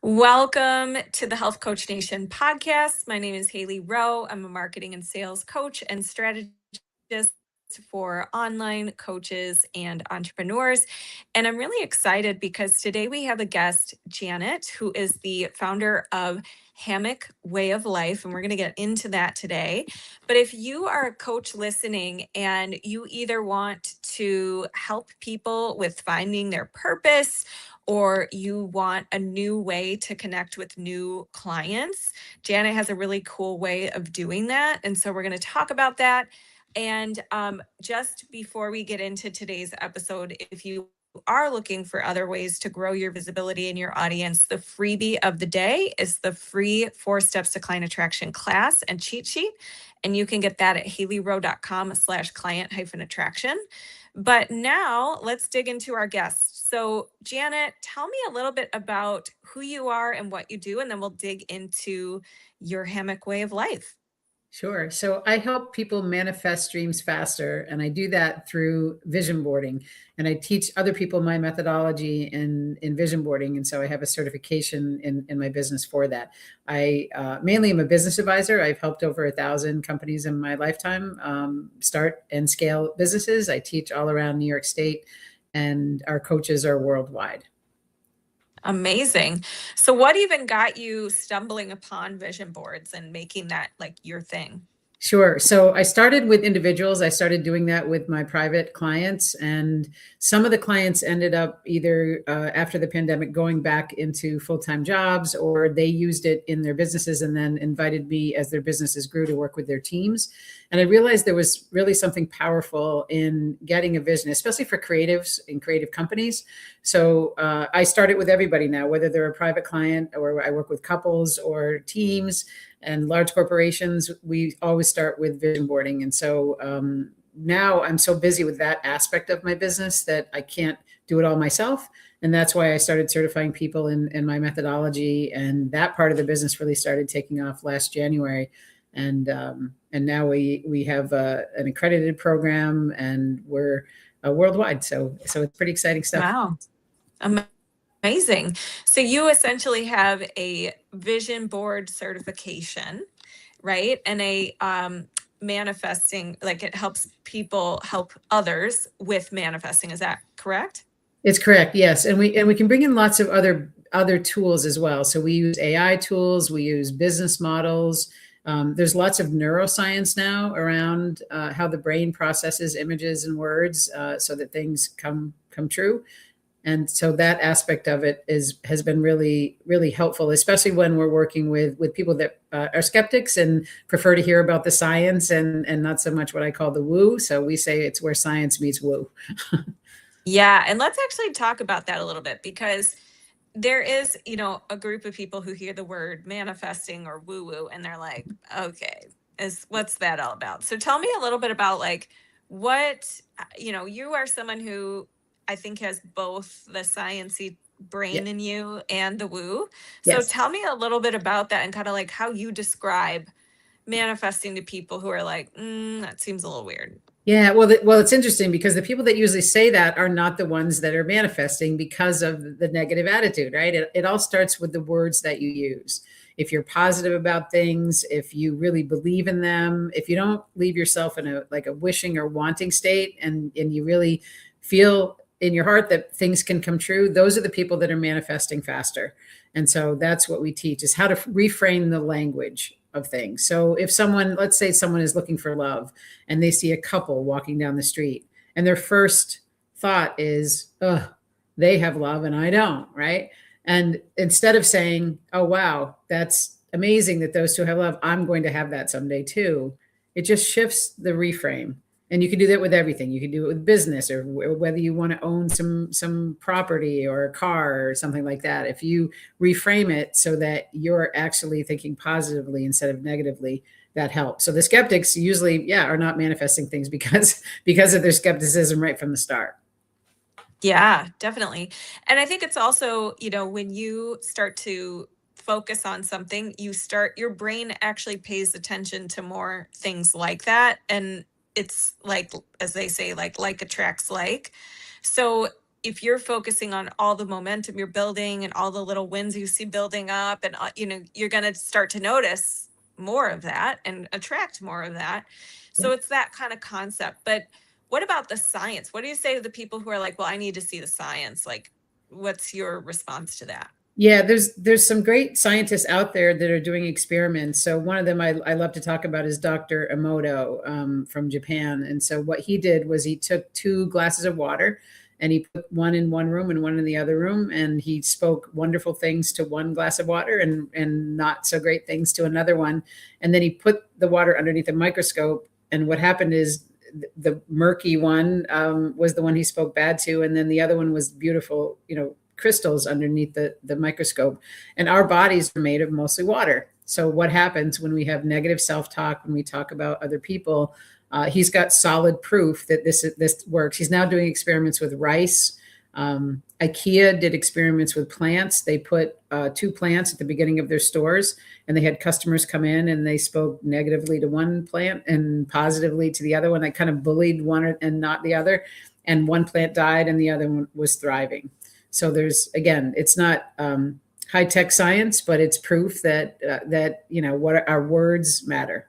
Welcome to the Health Coach Nation podcast. My name is Haley Rowe. I'm a marketing and sales coach and strategist for online coaches and entrepreneurs. And I'm really excited because today we have a guest, Janet, who is the founder of Hammock Way of Life. And we're going to get into that today. But if you are a coach listening and you either want to help people with finding their purpose, or you want a new way to connect with new clients, Janet has a really cool way of doing that. And so we're going to talk about that. And just before we get into today's episode, if you are looking for other ways to grow your visibility in your audience, the freebie of the day is the free 4 Steps to Client Attraction class and cheat sheet. And you can get that at haleyrowe.com/client-attraction. But now let's dig into our guests. So Janet, tell me a little bit about who you are and what you do, and then we'll dig into your Hammock Way of Life. Sure. So I help people manifest dreams faster, and I do that through vision boarding. And I teach other people my methodology in vision boarding. And so I have a certification in my business for that. I mainly am a business advisor. I've helped over 1,000 companies in my lifetime start and scale businesses. I teach all around New York State, and our coaches are worldwide. Amazing. So what even got you stumbling upon vision boards and making that like your thing? Sure. So I started with individuals. I started doing that with my private clients, and some of the clients ended up either after the pandemic going back into full-time jobs, or they used it in their businesses and then invited me as their businesses grew to work with their teams. And I realized there was really something powerful in getting a vision, especially for creatives in creative companies. So I started with everybody now, whether they're a private client or I work with couples or teams and large corporations. We always start with vision boarding. And so now I'm so busy with that aspect of my business that I can't do it all myself. And that's why I started certifying people in my methodology. And that part of the business really started taking off last January. And now we have an accredited program, and we're worldwide. So it's pretty exciting stuff. Wow. Amazing. So you essentially have a vision board certification, right? And a manifesting, like it helps people help others with manifesting. Is that correct? It's correct. Yes. And we can bring in lots of other tools as well. So we use AI tools, we use business models. There's lots of neuroscience now around how the brain processes images and words so that things come true. And so that aspect of it has been really, really helpful, especially when we're working with people that are skeptics and prefer to hear about the science and not so much what I call the woo. So we say it's where science meets woo. Yeah. And let's actually talk about that a little bit, because there is, a group of people who hear the word manifesting or woo woo and they're like, okay, what's that all about? So tell me a little bit about like what, you are someone who I think has both the sciencey brain in you and the woo. So Yes. tell me a little bit about that and kind of like how you describe manifesting to people who are like, that seems a little weird. Yeah, well, it's interesting because the people that usually say that are not the ones that are manifesting because of the negative attitude, right? It all starts with the words that you use. If you're positive about things, if you really believe in them, if you don't leave yourself in a wishing or wanting state, and you really feel in your heart that things can come true, those are the people that are manifesting faster. And so that's what we teach, is how to reframe the language of things. So if let's say someone is looking for love and they see a couple walking down the street and their first thought is, oh, they have love and I don't, right? And instead of saying, oh, wow, that's amazing that those two have love, I'm going to have that someday too, it just shifts the reframe. And you can do that with everything. You can do it with business, or whether you want to own some property or a car or something like that. If you reframe it so that you're actually thinking positively instead of negatively, that helps. So the skeptics usually, are not manifesting things because of their skepticism right from the start. Yeah, definitely. And I think it's also, when you start to focus on something, your brain actually pays attention to more things like that. And it's like, as they say, like attracts like. So if you're focusing on all the momentum you're building and all the little wins you see building up, and you're going to start to notice more of that and attract more of that. So Yeah. it's that kind of concept. But what about the science? What do you say to the people who are like, well, I need to see the science? Like, what's your response to that? Yeah, there's some great scientists out there that are doing experiments. So one of them I love to talk about is Dr. Emoto from Japan. And so what he did was he took 2 glasses of water and he put one in one room and one in the other room, and he spoke wonderful things to one glass of water and not so great things to another one. And then he put the water underneath a microscope. And what happened is the murky one was the one he spoke bad to, and then the other one was beautiful, crystals underneath the microscope. And our bodies are made of mostly water. So what happens when we have negative self-talk, when we talk about other people, he's got solid proof that this works. He's now doing experiments with rice. IKEA did experiments with plants. They put 2 plants at the beginning of their stores, and they had customers come in and they spoke negatively to one plant and positively to the other one. They kind of bullied one and not the other. And one plant died and the other one was thriving. So there's, again, it's not high-tech science, but it's proof that what our words matter.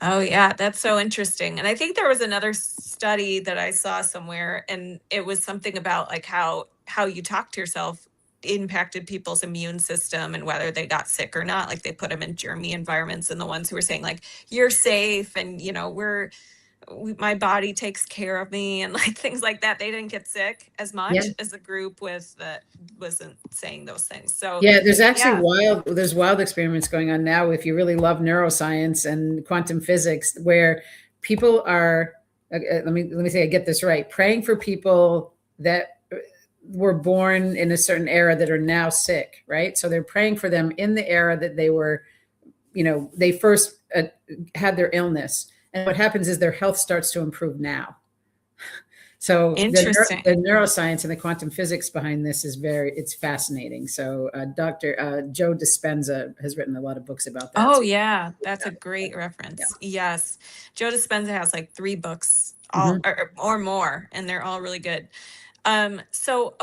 Oh yeah, that's so interesting. And I think there was another study that I saw somewhere, and it was something about like how you talk to yourself impacted people's immune system and whether they got sick or not. Like they put them in germy environments, and the ones who were saying like you're safe and my body takes care of me and like things like that, they didn't get sick as much as the group that wasn't saying those things. So yeah, there's actually wild experiments going on now, if you really love neuroscience and quantum physics, where people are let me say I get this right, praying for people that were born in a certain era that are now sick, right? So they're praying for them in the era that they were, they first had their illness. And what happens is their health starts to improve now. So the neuroscience and the quantum physics behind this is it's fascinating. So Dr. Joe Dispenza has written a lot of books about that. Oh yeah, that's a great reference. Yeah. Yes. Joe Dispenza has like 3 books or more, and they're all really good. So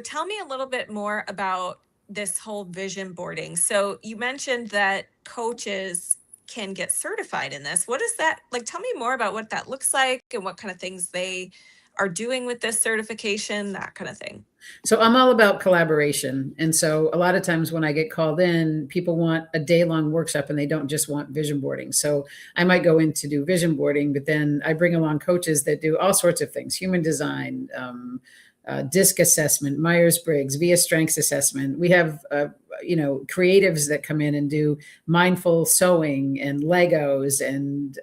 tell me a little bit more about this whole vision boarding. So you mentioned that coaches can get certified in this. What is that like? Tell me more about what that looks like and what kind of things they are doing with this certification, that kind of thing. So I'm all about collaboration. And so a lot of times when I get called in, people want a day-long workshop and they don't just want vision boarding. So I might go in to do vision boarding, but then I bring along coaches that do all sorts of things: human design, DISC assessment, Myers-Briggs, VIA strengths assessment. We have creatives that come in and do mindful sewing and Legos and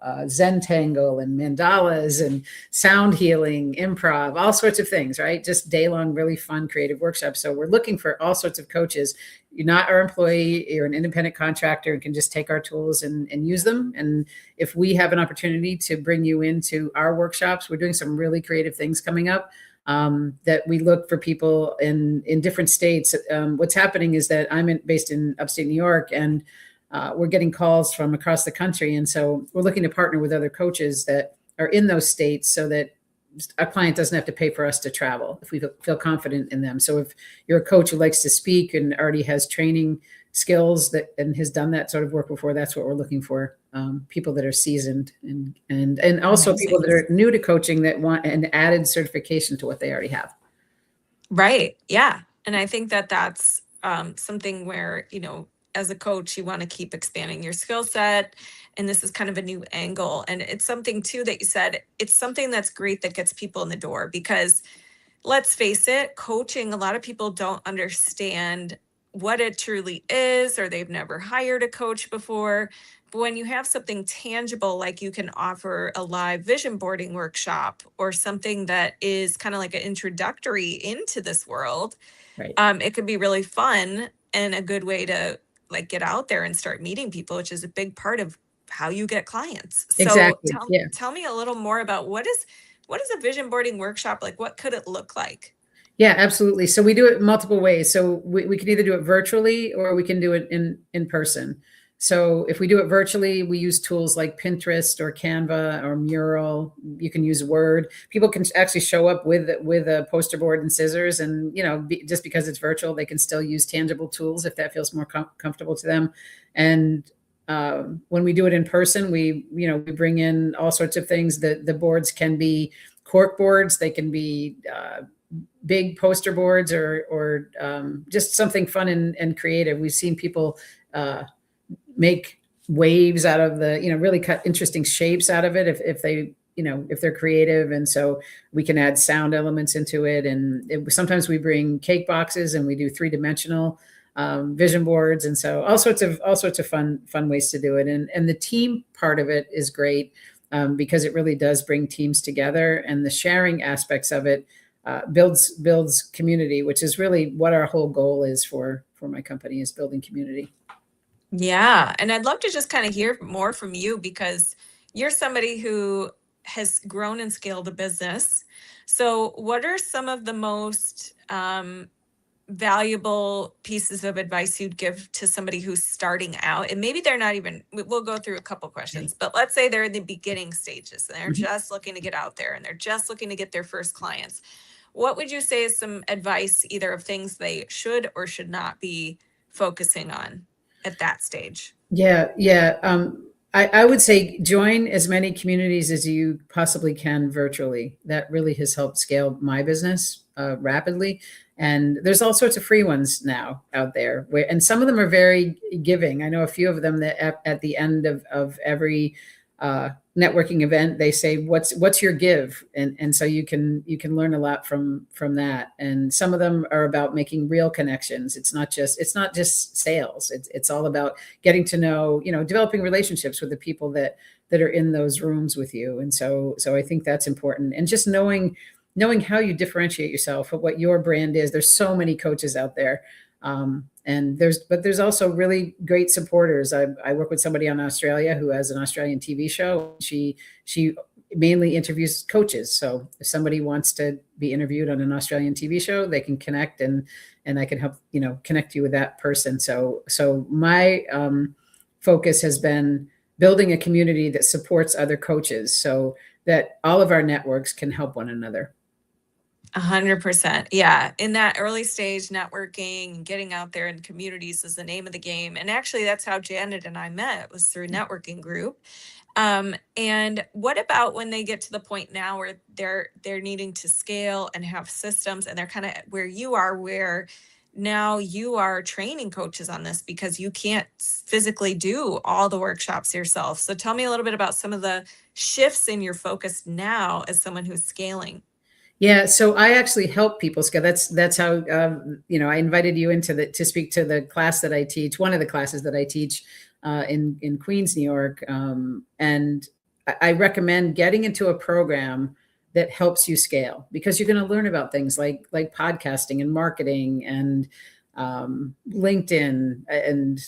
Zentangle and mandalas and sound healing, improv, all sorts of things, right? Just day-long, really fun, creative workshops. So we're looking for all sorts of coaches. You're not our employee, you're an independent contractor and can just take our tools and use them. And if we have an opportunity to bring you into our workshops, we're doing some really creative things coming up. That we look for people in different states. What's happening is that I'm based in upstate New York, and we're getting calls from across the country. And so we're looking to partner with other coaches that are in those states so that a client doesn't have to pay for us to travel if we feel confident in them. So if you're a coach who likes to speak and already has training skills and has done that sort of work before, that's what we're looking for. People that are seasoned and also people that are new to coaching that want an added certification to what they already have. Right. Yeah. And I think that that's something where, as a coach, you want to keep expanding your skill set. And this is kind of a new angle. And it's something too that you said, it's something that's great that gets people in the door, because let's face it, coaching, a lot of people don't understand what it truly is, or they've never hired a coach before. But when you have something tangible, like you can offer a live vision boarding workshop or something that is kind of like an introductory into this world, right. It could be really fun and a good way to like get out there and start meeting people, which is a big part of how you get clients. So exactly. Tell me a little more about what is a vision boarding workshop like? What could it look like? Yeah, absolutely. So we do it multiple ways. So we can either do it virtually or we can do it in person. So if we do it virtually, we use tools like Pinterest or Canva or Mural. You can use Word. People can actually show up with a poster board and scissors, and just because it's virtual, they can still use tangible tools if that feels more comfortable to them. And when we do it in person, we bring in all sorts of things. The boards can be cork boards. They can be big poster boards or just something fun and creative. We've seen people make waves out of really cut interesting shapes out of it if they're creative. And so we can add sound elements into it. And sometimes we bring cake boxes and we do 3-dimensional vision boards. And so all sorts of fun ways to do it. And the team part of it is great because it really does bring teams together, and the sharing aspects of it builds community, which is really what our whole goal is for my company, is building community. Yeah. And I'd love to just kind of hear more from you, because you're somebody who has grown and scaled a business. So what are some of the most valuable pieces of advice you'd give to somebody who's starting out? And maybe they're not even, we'll go through a couple questions, but let's say they're in the beginning stages and they're just looking to get out there and they're just looking to get their first clients. What would you say is some advice, either of things they should or should not be focusing on at that stage? Yeah. I would say join as many communities as you possibly can virtually. That really has helped scale my business rapidly. And there's all sorts of free ones now out there, and some of them are very giving. I know a few of them that at the end of every networking event, they say, what's your give? And so you can learn a lot from that. And some of them are about making real connections. It's not just sales. It's all about getting to know, developing relationships with the people that are in those rooms with you. And so I think that's important. And just knowing how you differentiate yourself, what your brand is. There's so many coaches out there. And there's also really great supporters. I work with somebody in Australia who has an Australian TV show. She mainly interviews coaches. So if somebody wants to be interviewed on an Australian TV show, they can connect and I can help, connect you with that person. So my focus has been building a community that supports other coaches so that all of our networks can help one another. 100%. Yeah. In that early stage, networking and getting out there in communities is the name of the game. And actually, that's how Janet and I met, was through a networking group. And what about when they get to the point now where they're needing to scale and have systems, and they're kind of where you are, where now you are training coaches on this because you can't physically do all the workshops yourself. So tell me a little bit about some of the shifts in your focus now as someone who's scaling. Yeah, so I actually help people scale. That's how I invited you to speak to the class that I teach, one of the classes that I teach in Queens, New York, and I recommend getting into a program that helps you scale, because you're going to learn about things like podcasting and marketing and LinkedIn and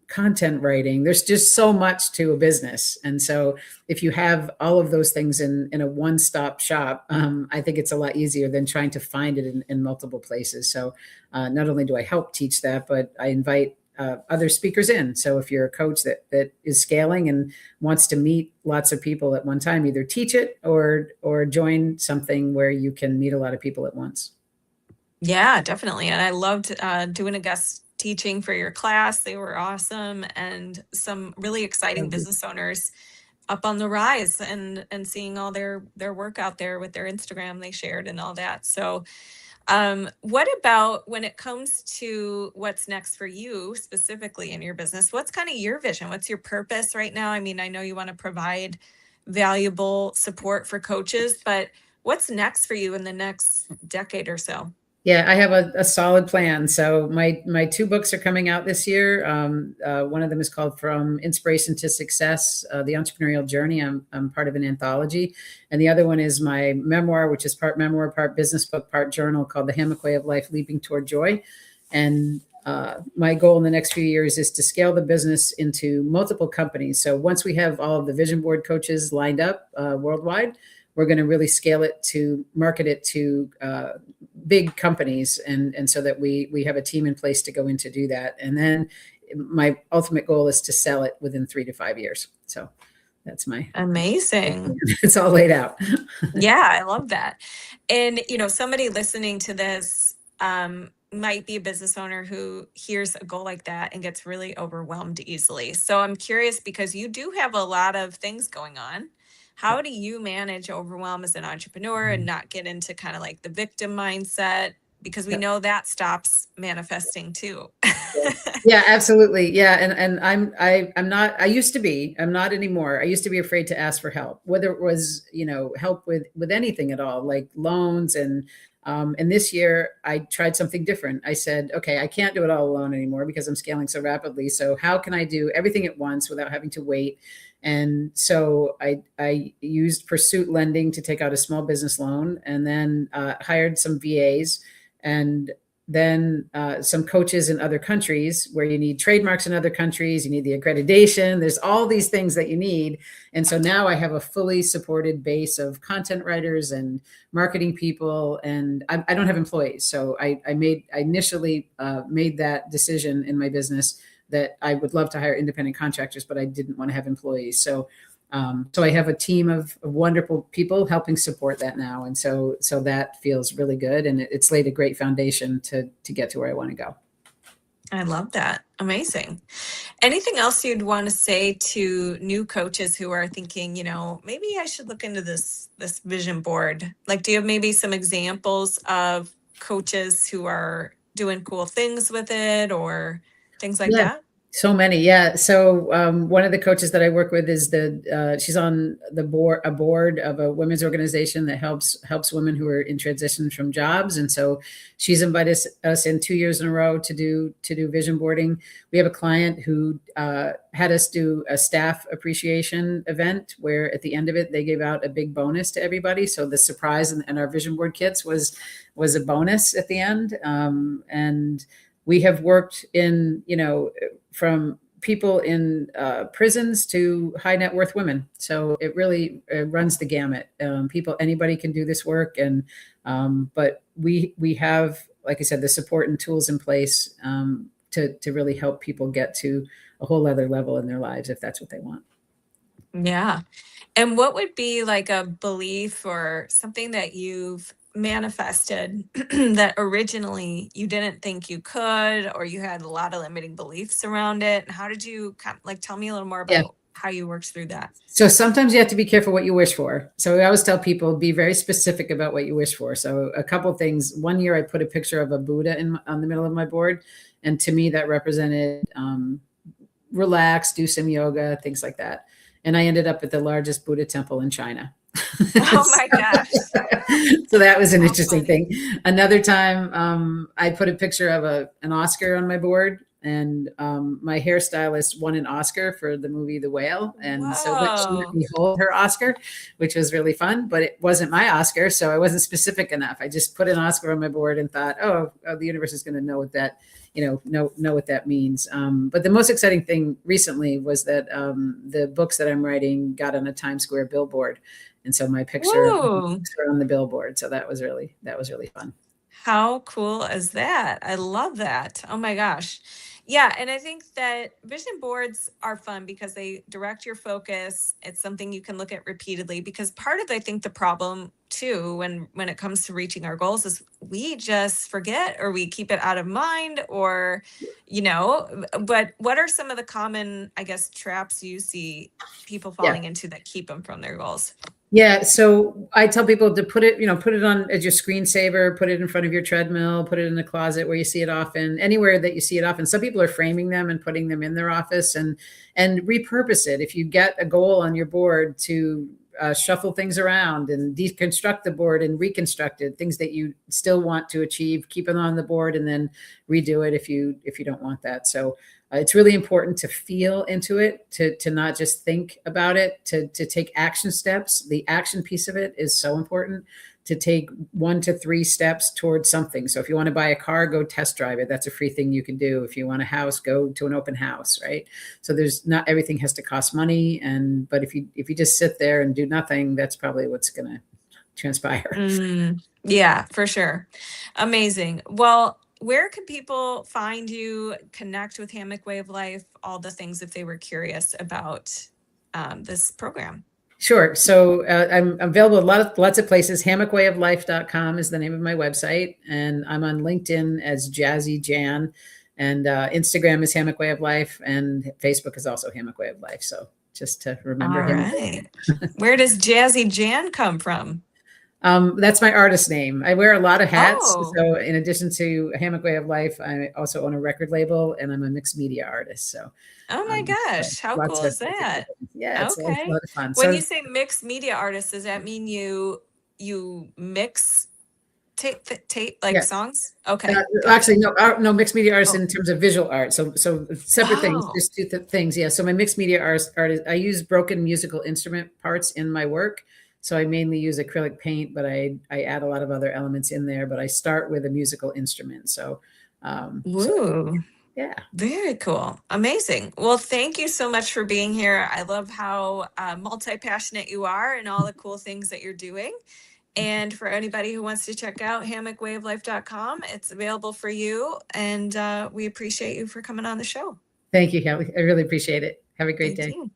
content writing. There's just so much to a business. And so if you have all of those things in a one-stop shop, I think it's a lot easier than trying to find it in multiple places. So not only do I help teach that, but I invite other speakers in. So if you're a coach that is scaling and wants to meet lots of people at one time, either teach it or join something where you can meet a lot of people at once. Yeah, definitely. And I loved doing a guest teaching for your class. They were awesome, and some really exciting business owners up on the rise, and seeing all their work out there with their Instagram they shared and all that. So what about when it comes to what's next for you specifically in your business? What's kind of your vision? What's your purpose right now? I mean, I know you want to provide valuable support for coaches, but what's next for you in the next decade or so? Yeah, I have a solid plan. So my 2 books are coming out this year. One of them is called From Inspiration to Success, The Entrepreneurial Journey. I'm part of an anthology. And the other one is my memoir, which is part memoir, part business book, part journal, called The Hammock Way of Life, Leaping Toward Joy. And my goal in the next few years is to scale the business into multiple companies. So once we have all of the vision board coaches lined up worldwide, we're going to really scale it to market it to big companies. And so that we have a team in place to go in to do that. And then my ultimate goal is to sell it within 3 to 5 years. So that's amazing. it's all laid out. Yeah, I love that. And, somebody listening to this might be a business owner who hears a goal like that and gets really overwhelmed easily. So I'm curious, because you do have a lot of things going on. How do you manage overwhelm as an entrepreneur and not get into kind of like the victim mindset? Because we know that stops manifesting too. Yeah, absolutely. Yeah. And I'm not, I used to be, I'm not anymore. I used to be afraid to ask for help, whether it was, help with anything at all, like loans. And this year I tried something different. I said, okay, I can't do it all alone anymore because I'm scaling so rapidly. So how can I do everything at once without having to wait? And so I used Pursuit Lending to take out a small business loan, and then hired some VAs, and then some coaches in other countries where you need trademarks in other countries, you need the accreditation, there's all these things that you need. And so now I have a fully supported base of content writers and marketing people, and I don't have employees. So I initially made that decision in my business that I would love to hire independent contractors, but I didn't want to have employees. So I have a team of wonderful people helping support that now. And so that feels really good. And it's laid a great foundation to get to where I want to go. I love that. Amazing. Anything else you'd want to say to new coaches who are thinking, maybe I should look into this vision board? Like, do you have maybe some examples of coaches who are doing cool things with it or things like that? So many. Yeah. So one of the coaches that I work with is she's on a board of a women's organization that helps women who are in transition from jobs. And so she's invited us in 2 years in a row to do vision boarding. We have a client who had us do a staff appreciation event where at the end of it, they gave out a big bonus to everybody. So the surprise and our vision board kits was a bonus at the end. And we have worked in, from people in prisons to high net worth women. So it really runs the gamut. Anybody can do this work. And, but we have, like I said, the support and tools in place to really help people get to a whole other level in their lives if that's what they want. Yeah. And what would be like a belief or something that you've manifested that originally you didn't think you could, or you had a lot of limiting beliefs around it? And how did you tell me a little more about how you worked through that? So sometimes you have to be careful what you wish for. So I always tell people, be very specific about what you wish for. So a couple of things. One year I put a picture of a Buddha on the middle of my board. And to me that represented relax, do some yoga, things like that. And I ended up at the largest Buddha temple in China. Oh my gosh. So that was an interesting thing. Another time, I put a picture of an Oscar on my board, and my hairstylist won an Oscar for the movie The Whale. And so she let me hold her Oscar, which was really fun, but it wasn't my Oscar. So I wasn't specific enough. I just put an Oscar on my board and thought, oh the universe is going to know what that, know what that means. But the most exciting thing recently was that the books that I'm writing got on a Times Square billboard. And so my picture on the billboard. So that was really fun. How cool is that? I love that. Oh my gosh. Yeah. And I think that vision boards are fun because they direct your focus. It's something you can look at repeatedly, because part of, I think, the problem too, when it comes to reaching our goals, is we just forget, or we keep it out of mind, or, but what are some of the common, I guess, traps you see people falling into that keep them from their goals? Yeah. So I tell people to put it on as your screensaver, put it in front of your treadmill, put it in the closet where you see it often, anywhere that you see it often. Some people are framing them and putting them in their office, and repurpose it. If you get a goal on your board, to shuffle things around and deconstruct the board and reconstruct it, things that you still want to achieve, keep them on the board, and then redo it if you don't want that. So it's really important to feel into it, to not just think about it, to take action steps. The action piece of it is so important, to take 1 to 3 steps towards something. So if you want to buy a car, go test drive it. That's a free thing you can do. If you want a house, go to an open house, right? So not everything has to cost money. But if you just sit there and do nothing, that's probably what's going to transpire. Yeah, for sure. Amazing. Well, where can people find you, connect with Hammock Way of Life, all the things if they were curious about this program? Sure. So I'm available at lots of places. Hammockwayoflife.com is the name of my website. And I'm on LinkedIn as Jazzy Jan. And Instagram is Hammock Way of Life. And Facebook is also Hammock Way of Life. So just to remember All him. right. Where does Jazzy Jan come from? That's my artist name. I wear a lot of hats. Oh. So in addition to Hammock Way of Life, I also own a record label and I'm a mixed media artist. So Oh my gosh, how cool is that? Yeah, it's a Okay. lot of fun. When So you say mixed media artist, does that mean you mix tape like yeah. songs? Okay. Actually, no mixed media artist in terms of visual art. So separate things, Oh. just two things. Yeah. So my mixed media artist, I use broken musical instrument parts in my work. So I mainly use acrylic paint, but I add a lot of other elements in there. But I start with a musical instrument. So, yeah. Very cool. Amazing. Well, thank you so much for being here. I love how multi-passionate you are and all the cool things that you're doing. And for anybody who wants to check out hammockwayoflife.com, it's available for you. And we appreciate you for coming on the show. Thank you, Kelly. I really appreciate it. Have a great day. Thank you.